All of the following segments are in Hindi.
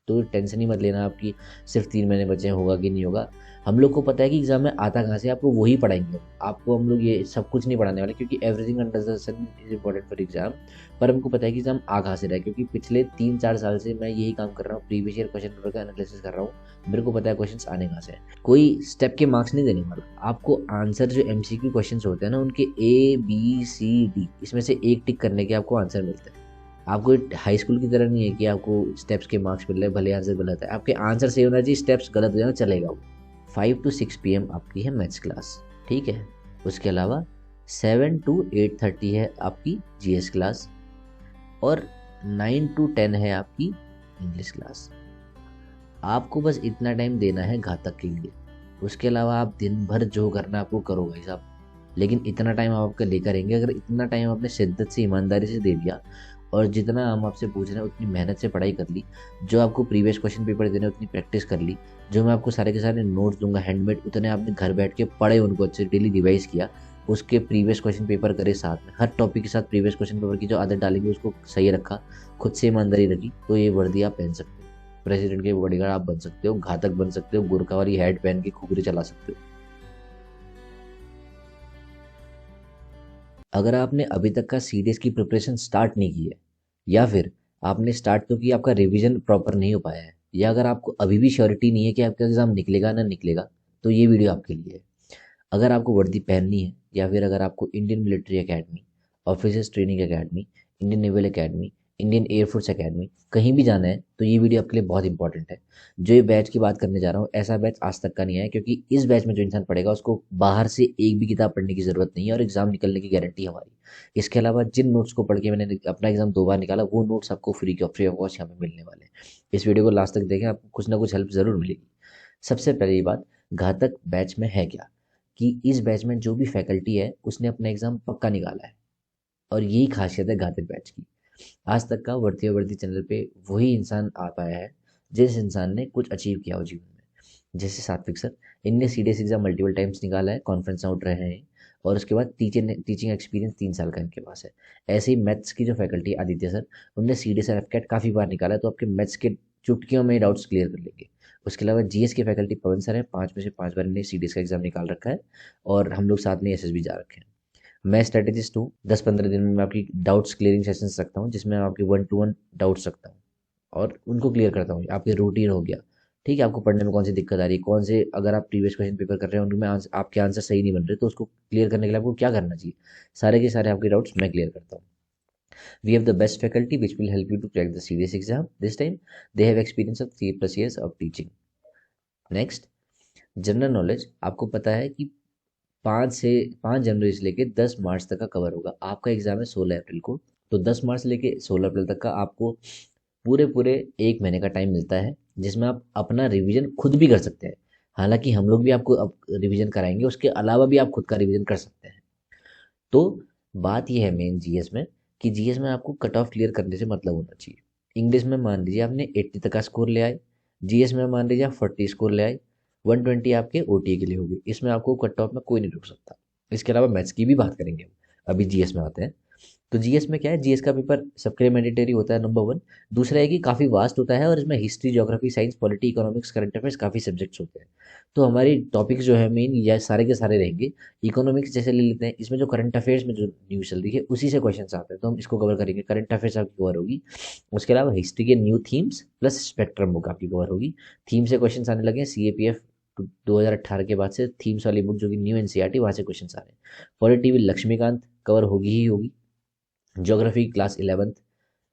तो टेंशन ही मत लेना आपकी सिर्फ 3 महीने बचे हैं होगा कि नहीं होगा। हम लोग को पता है कि एग्जाम में आता कहाँ से, आपको वही पढ़ाएंगे। आपको हम लोग ये सब कुछ नहीं पढ़ाने वाले, क्योंकि everything under the sun is important for exam. पर हमको पता है कि एग्जाम आ कहाँ से रहा है, क्योंकि पिछले 3-4 साल से मैं यही काम कर रहा हूँ, प्रीवियस ईयर क्वेश्चन पेपर का एनालिसिस कर रहा हूँ। मेरे को पता है क्वेश्चंस आने कहाँ से हैं। कोई स्टेप के मार्क्स नहीं देने वाला आपको। आंसर जो एमसीक्यू क्वेश्चंस होते हैं ना, उनके A B C D इसमें से एक टिक करने के आपको आंसर मिलते हैं। आपको हाई स्कूल की तरह नहीं है कि आपको स्टेप्स के मार्क्स मिल रहे हैं, भले आंसर गलत है, आपके आंसर सही होना चाहिए, स्टेप्स गलत हो जाना चलेगा। वो 5 to 6 PM आपकी है मैथ्स क्लास, ठीक है। उसके अलावा 7 to 8:30 है आपकी जीएस क्लास, और 9 to 10 है आपकी इंग्लिश क्लास। आपको बस इतना टाइम देना है घातक के लिए। उसके अलावा आप दिन भर जो करना आपको करो भाई साहब, लेकिन इतना टाइम आप आपका लेकर रहेंगे। अगर इतना टाइम आपने शिद्दत से ईमानदारी से दे दिया, और जितना हम आपसे पूछ रहे हैं उतनी मेहनत से पढ़ाई कर ली, जो आपको प्रीवियस क्वेश्चन पेपर देने उतनी प्रैक्टिस कर ली, जो मैं आपको सारे के सारे नोट्स दूंगा हैंडमेड, उतने आपने घर बैठ के पढ़े, उनको अच्छे से डेली रिवाइज किया, उसके प्रीवियस क्वेश्चन पेपर करे साथ में, हर टॉपिक के साथ प्रीवियस क्वेश्चन पेपर की जो आदत डालेंगे उसको सही रखा, खुद से ईमानदारी रखी, तो ये वर्दी आप पहन सकते हो। प्रेसिडेंट के बॉडीगार्ड आप बन सकते हो, घातक बन सकते हो, गुरखा वाली हैट पहन के खुगरी चला सकते हो। अगर आपने अभी तक का सीडीएस की प्रिपरेशन स्टार्ट नहीं की है, या फिर आपने स्टार्ट तो किया, आपका रिवीजन प्रॉपर नहीं हो पाया है, या अगर आपको अभी भी श्योरिटी नहीं है कि आपका एग्जाम निकलेगा ना निकलेगा, तो ये वीडियो आपके लिए है। अगर आपको वर्दी पहननी है, या फिर अगर आपको Indian military academy, officers training academy, Indian naval academy, Indian air force academy कहीं भी जाना है, तो ये वीडियो आपके लिए बहुत इंपॉर्टेंट है। जो ये बैच की बात करने जा रहा हूँ, ऐसा बैच आज तक का नहीं है, क्योंकि इस बैच में जो इंसान पढ़ेगा उसको बाहर से एक भी किताब पढ़ने की जरूरत नहीं है, और एग्जाम निकलने की गारंटी हमारी। इसके अलावा जिन नोट्स को पढ़ के मैंने अपना एग्जाम 2 बार निकाला, वो नोट्स आपको फ्री ऑफ कॉस्ट यहाँ पे मिलने वाले हैं। इस वीडियो को लास्ट तक देखें, आपको कुछ ना कुछ हेल्प जरूर मिलेगी। सबसे पहली बात, घातक बैच में है क्या, कि इस बैच में जो भी फैकल्टी है उसने अपना एग्जाम पक्का निकाला है, और यही खासियत है घातक बैच की। आज तक का वर्दी और वर्दी चैनल पे वही इंसान आ पाया है जिस इंसान ने कुछ अचीव किया हो जीवन में। जैसे सात्विक सर, इनने सीडीएस एग्जाम मल्टीपल टाइम्स निकाला है, कॉन्फ्रेंस आउट रहे हैं, और उसके बाद टीचिंग एक्सपीरियंस 3 साल का इनके पास है। ऐसे ही मैथ्स की जो फैकल्टी आदित्य सर, उनने सीडीएस और एफकेट काफ़ी बार निकाला है, तो आपके मैथ्स के चुटकियों में डाउट्स क्लियर कर लेंगे। उसके अलावा जीएस की फैकल्टी पवन सर है, 5 में से 5 बार इन्हें सीडीएस का एग्जाम निकाल रखा है, और हम लोग साथ में एसएसबी जा रखे हैं। मैं स्ट्रेटेजिस्ट हूँ, 10-15 दिन में मैं आपकी डाउट्स क्लियरिंग सेशंस रखता हूँ, जिसमें मैं आपके 1 to 1 डाउट्स रखता हूँ, और उनको क्लियर करता हूँ। आपके रूटीन हो गया, ठीक है। आपको पढ़ने में कौन सी दिक्कत आ रही है, कौन से अगर आप प्रीवियस क्वेश्चन पेपर कर रहे हैं उनमें आपके आंसर सही नहीं बन रहे, तो उसको क्लियर करने के लिए आपको क्या करना चाहिए, सारे के सारे आपके डाउट्स मैं क्लियर करता हूँ। We have the best faculty which will help you to crack the serious exam this time. They have experience of 3+ years of teaching. Next, general knowledge. आपको पता है कि 5 जनवरी से लेके 10 मार्च तक का कवर होगा। आपका एग्जाम है 16 अप्रैल को, तो 10 मार्च से लेके 16 अप्रैल तक का आपको पूरे पूरे 1 महीने का टाइम मिलता है, जिसमें आप अपना रिवीजन खुद भी कर सकते हैं। हालांकि हम लोग भी आपको अब रिवीजन कराएंगे, उसके अलावा भी आप खुद का रिवीजन कर सकते हैं। तो बात यह है मेन जीएस में, कि जीएस में आपको कट ऑफ क्लियर करने से मतलब होना चाहिए। इंग्लिश में मान लीजिए आपने 80 तक का स्कोर ले आए, जीएस में मान लीजिए आप 40 स्कोर ले आए, 120 आपके ओटीए के लिए होगी, इसमें आपको कट ऑफ में कोई नहीं रोक सकता। इसके अलावा मैथ्स की भी बात करेंगे हम, अभी जीएस में आते हैं। तो जीएस में क्या है, जीएस का पेपर सबके लिए मैंडेटरी होता है, नंबर 1। दूसरा है कि काफ़ी वास्ट होता है, और इसमें history, geography, science, polity, economics, current affairs काफ़ी सब्जेक्ट्स होते हैं। तो हमारे टॉपिक्स जो है मेन ये सारे के सारे रहेंगे। इकोनॉमिक्स जैसे ले लेते हैं, इसमें जो करंट अफेयर्स में जो न्यूज़ चल रही है उसी से क्वेश्चन आते हैं, तो हम इसको कवर करेंगे, करंट अफेयर्स आपकी कवर होगी। उसके अलावा हिस्ट्री के new themes plus spectrum book आपकी कवर होगी। थीम से क्वेश्चन आने लगे हैं, CAPF 2018 के बाद से थीम्स वाली बुक जो कि न्यू एनसीईआरटी, वहाँ से क्वेश्चन आ रहे हैं। पॉलिटी विद लक्ष्मीकांत कवर होगी ही होगी। Geography class 11th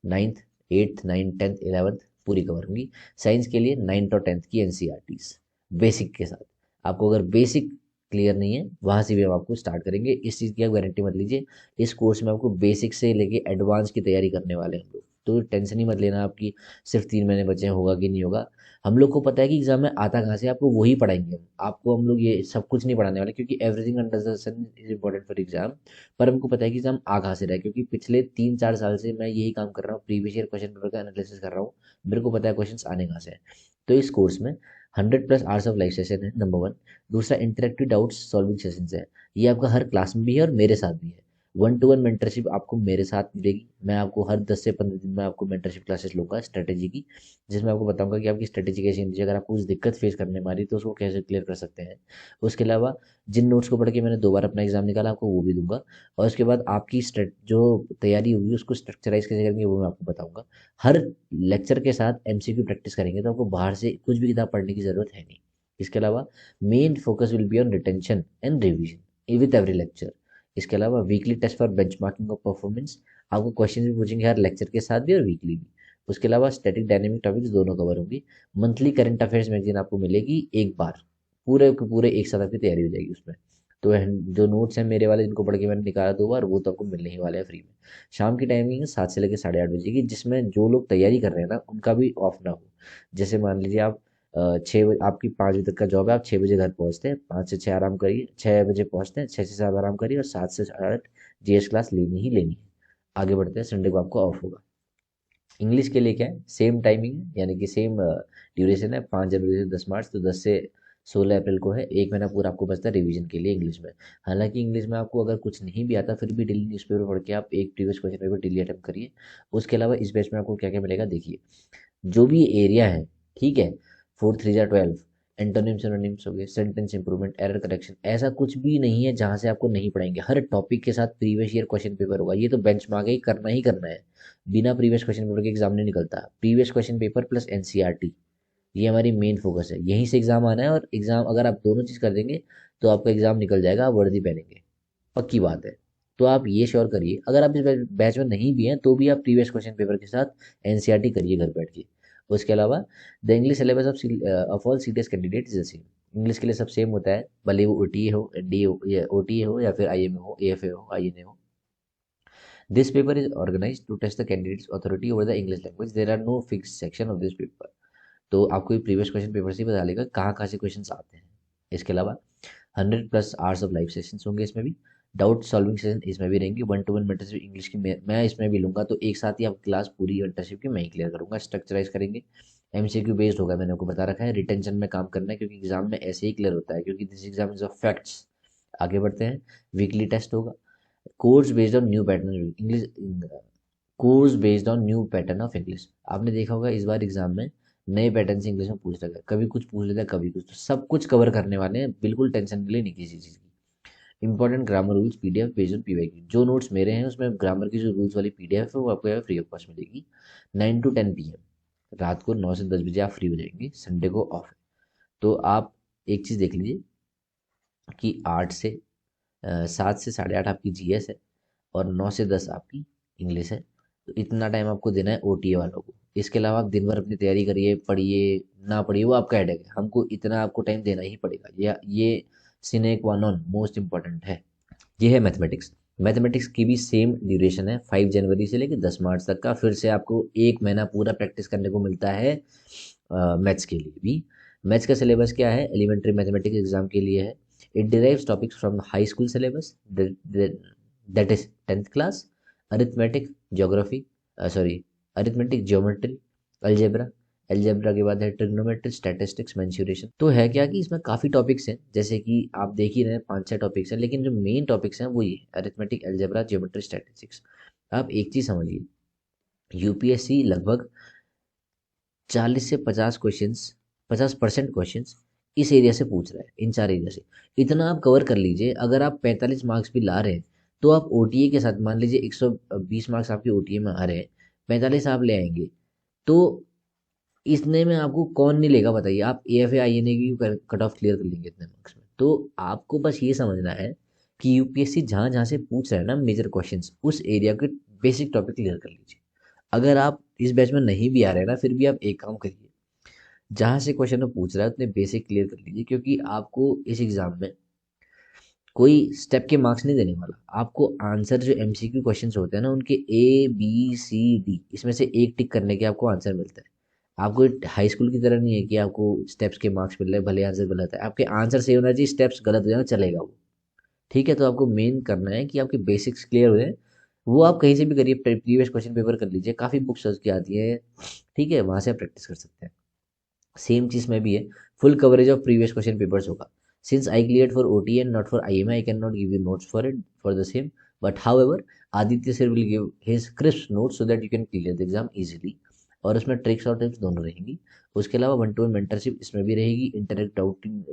9th 8th 9th 10th 11th पूरी कवर होंगी। साइंस के लिए 9th और 10th की एनसीईआरटीज बेसिक के साथ। आपको अगर बेसिक क्लियर नहीं है, वहाँ से भी हम आपको स्टार्ट करेंगे, इस चीज़ की आप गारंटी मत लीजिए। इस कोर्स में आपको बेसिक से लेके एडवांस की तैयारी करने वाले हैं हम लोग, तो टेंशन ही मत लेना आपकी सिर्फ 3 महीने बचे हैं होगा कि नहीं होगा। हम लोग को पता है कि एग्जाम में आता कहाँ से, आपको वही पढ़ाएंगे हम। आपको हम लोग ये सब कुछ नहीं पढ़ाने वाले, क्योंकि everything under the sun is important for exam. पर हमको पता है कि एग्जाम आ कहाँ से रहा है, क्योंकि पिछले 3-4 साल से मैं यही काम कर रहा हूँ, प्रीवियस ईयर क्वेश्चन पेपर का एनालिसिस कर रहा हूँ। मेरे को पता है क्वेश्चन आने कहाँ से हैं। तो इस कोर्स में 100+ आवर्स ऑफ लाइव सेशन है, नंबर 1। दूसरा, इंटरेक्टिव डाउट्स सॉल्विंग सेशन है, ये आपका हर क्लास में भी है और मेरे साथ भी है। वन टू वन मेंटरशिप आपको मेरे साथ मिलेगी। मैं आपको हर 10 से 15 दिन में आपको मेंटरशिप क्लासेस लूँगा स्ट्रेटेजी की, जिसमें आपको बताऊँगा कि आपकी स्ट्रेटेजी कैसी होनी चाहिए। अगर आपको कुछ दिक्कत फेस करने वाली तो उसको कैसे क्लियर कर सकते हैं। उसके अलावा जिन नोट्स को पढ़ के मैंने 2 बार अपना एग्ज़ाम निकाला, आपको वो भी दूँगा। और उसके बाद आपकी जो तैयारी होगी उसको स्ट्रक्चराइज़ कैसे करेंगे वो मैं आपको बताऊँगा। हर लेक्चर के साथ एमसीक्यू प्रैक्टिस करेंगे, तो आपको बाहर से कुछ भी किताब पढ़ने की ज़रूरत है नहीं। इसके अलावा main focus will be on retention and revision with every lecture. इसके अलावा weekly test for benchmarking of performance, आपको क्वेश्चन भी पूछेंगे हर लेक्चर के साथ भी और वीकली भी। उसके अलावा स्टैटिक डायनेमिक टॉपिक्स दोनों कवर होंगी। मंथली करंट अफेयर्स मैगजीन आपको मिलेगी एक बार, पूरे के पूरे एक साथ आपकी तैयारी हो जाएगी उसमें। तो जो नोट्स हैं मेरे वाले जिनको पढ़ के मैंने निकाला 2 बार, वो तो आपको मिलने ही वाले हैं फ्री में। शाम की टाइमिंग है 7 से लेकर 8:30 बजे की, जिसमें जो लोग तैयारी कर रहे हैं ना उनका भी ऑफ ना हो। जैसे मान लीजिए आप 6 बजे आपकी 5 बजे तक का जॉब है, आप 6 बजे घर पहुंचते हैं, 5 से 6 आराम करिए, 6 बजे पहुंचते हैं, 6 से 7 आराम करिए और 7 से 8 जीएस क्लास लेनी ही लेनी है। आगे बढ़ते हैं, संडे को आपको ऑफ होगा। इंग्लिश के लिए क्या है, सेम टाइमिंग है, यानी कि सेम ड्यूरेशन है, 5 जनवरी से 10 मार्च, तो 10 से 16 अप्रैल को है। एक महीना पूरा आपको बचता है रिवीजन के लिए इंग्लिश में। हालांकि इंग्लिश में आपको अगर कुछ नहीं भी आता फिर भी डेली न्यूज़पेपर पढ़ के आप एक previous question paper daily attempt करिए। उसके अलावा इस बैच में आपको क्या क्या मिलेगा देखिए, जो भी एरिया है, ठीक है, 4 3 12, एंटोनिम सिनोनिम्स हो गए, सेंटेंस इंप्रूवमेंट, एरर करेक्शन, ऐसा कुछ भी नहीं है जहाँ से आपको नहीं पढ़ाएंगे। हर टॉपिक के साथ प्रीवियस ईयर क्वेश्चन पेपर होगा, ये तो बेंचमार्क ही करना है। बिना प्रीवियस क्वेश्चन पेपर के एग्जाम नहीं निकलता। Previous question paper plus NCERT, ये हमारी मेन फोकस है, यहीं से एग्जाम आना है। और एग्जाम अगर आप दोनों चीज़ कर देंगे तो आपका एग्जाम निकल जाएगा, आप वर्दी पहनेंगे, पक्की बात है। तो आप ये श्योर करिए, अगर आप इस बैच में नहीं भी हैं तो भी आप प्रीवियस क्वेश्चन पेपर के साथ एनसीईआरटी करिए घर बैठ के। उसके अलावा the English syllabus of all CTS candidate is the same. English के लिए सब सेम होता है, भले वो ओटीए हो, डी हो, या ओटीए हो, या फिर आईएमए हो, एएफए हो, आईएनए हो। This paper is organized to test the candidates authority over the English language. There are no fix section of this paper. तो आपको प्रीवियस क्वेश्चन पेपर से ही बता लेगा कहाँ कहाँ से क्वेश्चन आते हैं। इसके अलावा 100+ आवर्स ऑफ लाइव सेशंस होंगे इसमें भी। डाउट सॉल्विंग सेशन इसमें भी रहेंगे। One two one mentorship English की मैं इसमें भी लूंगा, तो एक साथ ही आप क्लास पूरी मेंटरशिप की मैं ही क्लियर करूंगा। स्ट्रक्चराइज करेंगे, एमसीक्यू बेस्ड होगा, मैंने आपको बता रखा है। रिटेंशन में काम करना है क्योंकि एग्जाम में ऐसे ही क्लियर होता है, क्योंकि this exam is of facts. आगे बढ़ते हैं, वीकली टेस्ट होगा। Course based on new pattern English, course based on new pattern of English. आपने देखा होगा इस बार एग्जाम में नए पैटर्न से इंग्लिश में पूछ रखा है, कभी कुछ पूछ लेता है कभी कुछ, तो सब कुछ कवर करने वाले हैं, बिल्कुल टेंशन के लिए नहीं किसी चीज़ की। Important grammar rules PDF based on PYQ, जो नोट्स मेरे हैं उसमें ग्रामर की जो रूल्स वाली पीडीएफ है वो आपको फ्री ऑफ कॉस्ट मिलेगी। 9 to 10 PM रात को 9 से 10 बजे आप फ्री हो जाएंगे, संडे को ऑफ है। तो आप एक चीज़ देख लीजिए कि 7 से 8:30 आपकी जीएस है और 9 से 10 आपकी इंग्लिश है। तो इतना टाइम आपको देना है ओटीए वालों को। इसके अलावा आप दिन भर अपनी तैयारी करिए, पढ़िए ना पढ़िए वो आपका हेडेक है, हमको इतना आपको टाइम देना ही पड़ेगा। ये सिने क्वा नॉन मोस्ट इंपॉर्टेंट है। ये है मैथमेटिक्स। मैथमेटिक्स की भी सेम ड्यूरेशन है, 5 जनवरी से लेकर 10 मार्च तक का। फिर से आपको एक महीना पूरा प्रैक्टिस करने को मिलता है मैथ्स के लिए भी। मैथ्स का सिलेबस क्या है, एलिमेंट्री मैथमेटिक्स एग्जाम के लिए है। It derives topics from high school syllabus, that is 10th class. Arithmetic geography, sorry, arithmetic geometry, algebra, algebra के बाद है ट्रिग्नोमेट्री, स्टैटिस्टिक्स, मेंसुरेशन। तो है क्या कि इसमें काफ़ी टॉपिक्स हैं, जैसे कि आप देख ही रहे हैं 5 6 टॉपिक्स हैं, लेकिन जो मेन टॉपिक्स हैं वो ये अरिथमेटिक, अलजेब्रा, ज्योमेट्री, स्टैटिस्टिक्स। आप एक चीज़ समझिए, यूपीएससी लगभग 40 से 50 क्वेश्चंस, 50% क्वेश्चंस इस एरिया से पूछ रहा है, इन 4 एरिया से। इतना आप कवर कर लीजिए, अगर आप 45 मार्क्स भी ला रहे हैं तो आप ओटीए के साथ, मान लीजिए 120 मार्क्स आपके ओटीए में आ रहे हैं, 45 आप ले आएंगे, तो इतने में आपको कौन नहीं लेगा बताइए। आप एएफए आईएनए की कट ऑफ क्लियर कर लेंगे इतने मार्क्स में। तो आपको बस ये समझना है कि यूपीएससी जहाँ जहाँ से पूछ रहा है ना मेजर क्वेश्चंस, उस एरिया के बेसिक टॉपिक क्लियर कर लीजिए। अगर आप इस बैच में नहीं भी आ रहे हैं ना, फिर भी आप एक काम करिए, जहाँ से क्वेश्चन वो पूछ रहा है उतने बेसिक क्लियर कर लीजिए, क्योंकि आपको इस एग्जाम में कोई स्टेप के मार्क्स नहीं देने वाला। आपको आंसर जो एमसीक्यू क्वेश्चंस होते हैं ना, उनके ABCD इसमें से एक टिक करने के आपको आंसर मिलता है। आपको हाई स्कूल की तरह नहीं है कि आपको स्टेप्स के मार्क्स मिल रहे हैं, भले आंसर गलत है, आपके आंसर सही होना चाहिए, स्टेप्स गलत हो जाए चलेगा वो, ठीक है। तो आपको मेन करना है कि आपके बेसिक्स क्लियर हो जाए। वो आप कहीं से भी करिए, प्रीवियस क्वेश्चन पेपर कर लीजिए, काफ़ी बुक्स की आती है, ठीक है, वहाँ से आप प्रैक्टिस कर सकते हैं। सेम चीज़ में भी है, full coverage of previous question papers होगा। Since I clear for OT and not for IMA, I can not give you notes for it for the same, but however Aditya sir will give his crisp notes so that you can clear the exam easily, और उसमें ट्रिक्स और टिप्स दोनों रहेंगी। उसके अलावा 1-to-1 मेंटरशिप इसमें भी रहेगी, इंटरेक्ट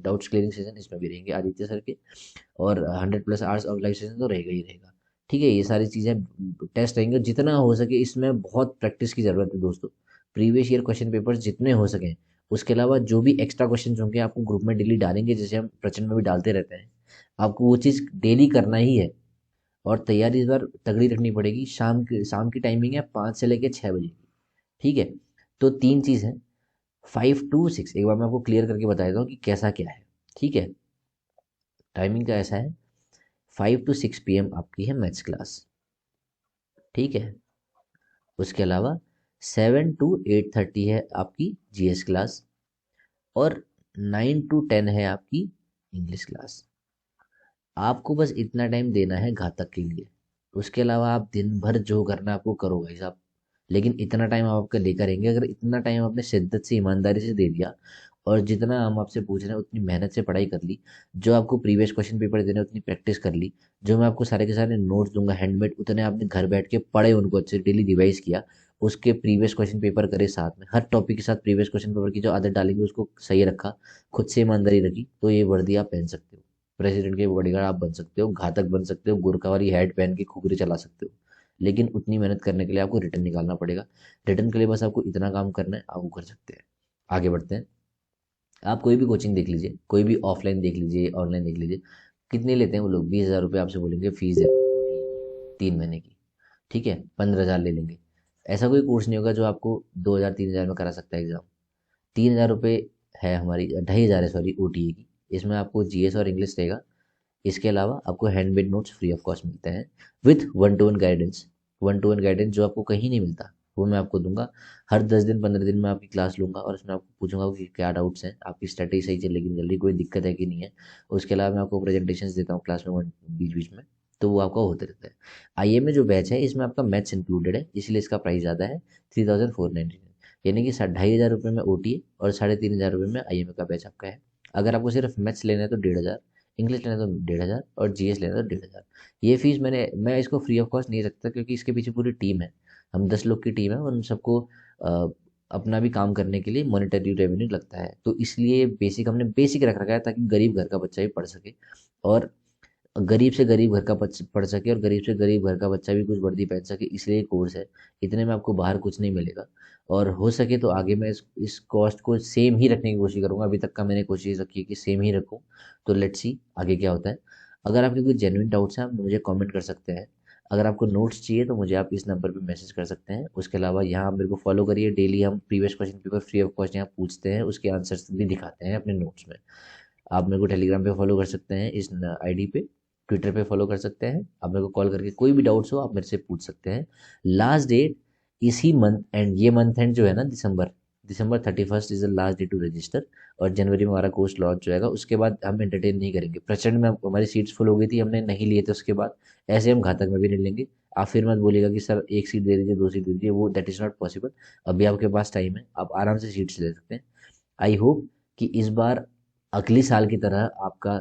डाउट्स क्लियरिंग सेशन इसमें भी रहेंगे आदित्य सर के, और 100+ आवर्स ऑफ लाइव सेशन तो रहेगा ही रहेगा। ठीक है, ये सारी चीज़ें टेस्ट रहेंगे, जितना हो सके इसमें बहुत प्रैक्टिस की ज़रूरत है दोस्तों। प्रीवियस ईयर क्वेश्चन पेपर्स जितने हो सकें, उसके अलावा जो भी एक्स्ट्रा क्वेश्चन होंगे आपको ग्रुप में डेली डालेंगे, जैसे हम प्रचंड में भी डालते रहते हैं, आपको वो चीज़ डेली करना ही है। और तैयारी इस बार तगड़ी रखनी पड़ेगी। शाम की टाइमिंग है 5 से लेकर 6 बजे की। ठीक है, तो 3 चीज़ है, 5 to 6, एक बार मैं आपको क्लियर करके बता देता हूँ कि कैसा क्या है। ठीक है, टाइमिंग का ऐसा है, 5 to 6 PM आपकी है मैथ्स क्लास। ठीक है, उसके अलावा 7 to 8:30 है आपकी जीएस क्लास, और 9 to 10 है आपकी इंग्लिश क्लास। आपको बस इतना टाइम देना है घातक के लिए, उसके अलावा आप दिन भर जो करना है आपको करो भाई साहब, लेकिन इतना टाइम आप आपका लेकर रहेंगे। अगर इतना टाइम आपने शिद्दत से ईमानदारी से दे दिया, और जितना हम आपसे पूछ रहे हैं उतनी मेहनत से पढ़ाई कर ली, जो आपको प्रीवियस क्वेश्चन पेपर देने उतनी प्रैक्टिस कर ली, जो मैं आपको सारे के सारे नोट्स दूंगा हैंडमेड, उतने आपने घर बैठ के पढ़े, उनको अच्छे डेली रिवाइज किया, उसके प्रीवियस क्वेश्चन पेपर करे साथ में, हर टॉपिक के साथ प्रीवियस क्वेश्चन पेपर की जो आदत डालेंगे उसको सही रखा, खुद से ईमानदारी रखी, तो ये वर्दी आप पहन सकते हो, प्रेसिडेंट के बॉडीगार्ड आप बन सकते हो, घातक बन सकते हो, गोरखा वाली हैट पहन के खुगरी चला सकते हो। लेकिन उतनी मेहनत करने के लिए आपको रिटर्न निकालना पड़ेगा। रिटर्न के लिए बस आपको इतना काम करना है, आप वो कर सकते हैं। आगे बढ़ते हैं। आप कोई भी कोचिंग देख लीजिए, कोई भी ऑफलाइन देख लीजिए, ऑनलाइन देख लीजिए, कितने लेते हैं वो लोग? 20,000 रुपये आपसे बोलेंगे फीस है 3 महीने की। ठीक है, 15,000 ले लेंगे। ऐसा कोई कोर्स नहीं होगा जो आपको 2,000-3,000 में करा सकता है एग्जाम। 3,000 रुपये है हमारी, 2,500 है सॉरी, ओटीए की। इसमें आपको जीएस और इंग्लिश रहेगा। इसके अलावा आपको handmade notes free of cost मिलते हैं, with 1-to-1 guidance. 1-to-1 guidance जो आपको कहीं नहीं मिलता, वो मैं आपको दूंगा। हर 10 दिन 15 दिन में आपकी क्लास लूंगा, और उसमें आपको पूछूंगा कि क्या डाउट्स हैं, आपकी स्टडी सही चलेगी नहीं चल रही, कोई दिक्कत है कि नहीं है। उसके अलावा मैं आपको प्रेजेंटेशंस देता हूँ क्लास में बीच बीच में, तो वो आपका होते रहता है। आईए में जो बैच है इसमें आपका मैथ्स इंक्लूडेड है, इसलिए इसका प्राइस ज़्यादा है, 3,499, यानी कि 2,500 रुपये में ओटीए और 3,500 रुपये में आईएमए का बैच आपका है। अगर आपको सिर्फ मैथ्स लेना है तो 1,500, इंग्लिश लेना तो 1,500, और जीएस लेना तो 1,500। ये फीस मैं इसको फ्री ऑफ कॉस्ट नहीं रखता, क्योंकि इसके पीछे पूरी टीम है। हम 10 लोग की टीम है, और उन सबको अ, अपना भी काम करने के लिए मॉनेटरी रेवेन्यू लगता है, तो इसलिए बेसिक हमने बेसिक रख रखा है, ताकि गरीब घर का बच्चा भी पढ़ सके, और गरीब से गरीब घर का पढ़ सके, और गरीब से गरीब घर का बच्चा भी कुछ वर्दी पहन सके, इसलिए कोर्स है। इतने में आपको बाहर कुछ नहीं मिलेगा। और हो सके तो आगे मैं इस कॉस्ट को सेम ही रखने की कोशिश करूंगा। अभी तक का मैंने कोशिश रखी है कि सेम ही रखूं, तो लेट्स सी आगे क्या होता है। अगर आपके कोई जेन्युइन डाउट्स हैं, आप मुझे कमेंट कर सकते हैं। अगर आपको नोट्स चाहिए तो मुझे आप इस नंबर पे मैसेज कर सकते हैं। उसके अलावा यहाँ आप मेरे को फॉलो करिए, डेली हम previous question paper free of cost यहाँ पूछते हैं, उसके आंसर्स भी दिखाते हैं अपने नोट्स में। आप मेरे को टेलीग्राम पे फॉलो कर सकते हैं इस आईडी पे, ट्विटर पे फॉलो कर सकते हैं। आप मेरे को कॉल करके कोई भी डाउट्स हो आप मेरे से पूछ सकते हैं। लास्ट डेट इसी मंथ एंड, ये मंथ एंड जो है ना, December December 31 is the last day to register. और जनवरी में हमारा कोर्स लॉन्च हो जाएगा, उसके बाद हम एंटरटेन नहीं करेंगे। प्रचंड में हमारी सीट्स फुल हो गई थी, हमने नहीं लिए थे उसके बाद, ऐसे हम घातक में भी नहीं लेंगे। आप फिर मत बोलिएगा कि सर एक सीट दे दीजिए, 2 सीट दे दीजिए, वो दैट इज़ नॉट पॉसिबल। अभी आपके पास टाइम है, आप आराम से सीट्स ले सकते हैं। आई होप कि इस बार अगली साल की तरह आपका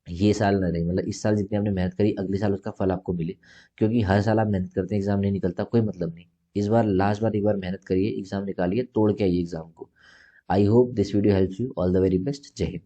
ये साल ना रहे, मतलब इस साल जितनी आपने मेहनत करी अगले साल उसका फल आपको मिले। क्योंकि हर साल आप मेहनत करते हैं, एग्जाम नहीं निकलता, कोई मतलब नहीं। इस बार लास्ट बार एक बार मेहनत करिए, एग्जाम निकालिए, तोड़ के आइए एग्जाम को। I hope this video helps you. All the very best. जय हिंद।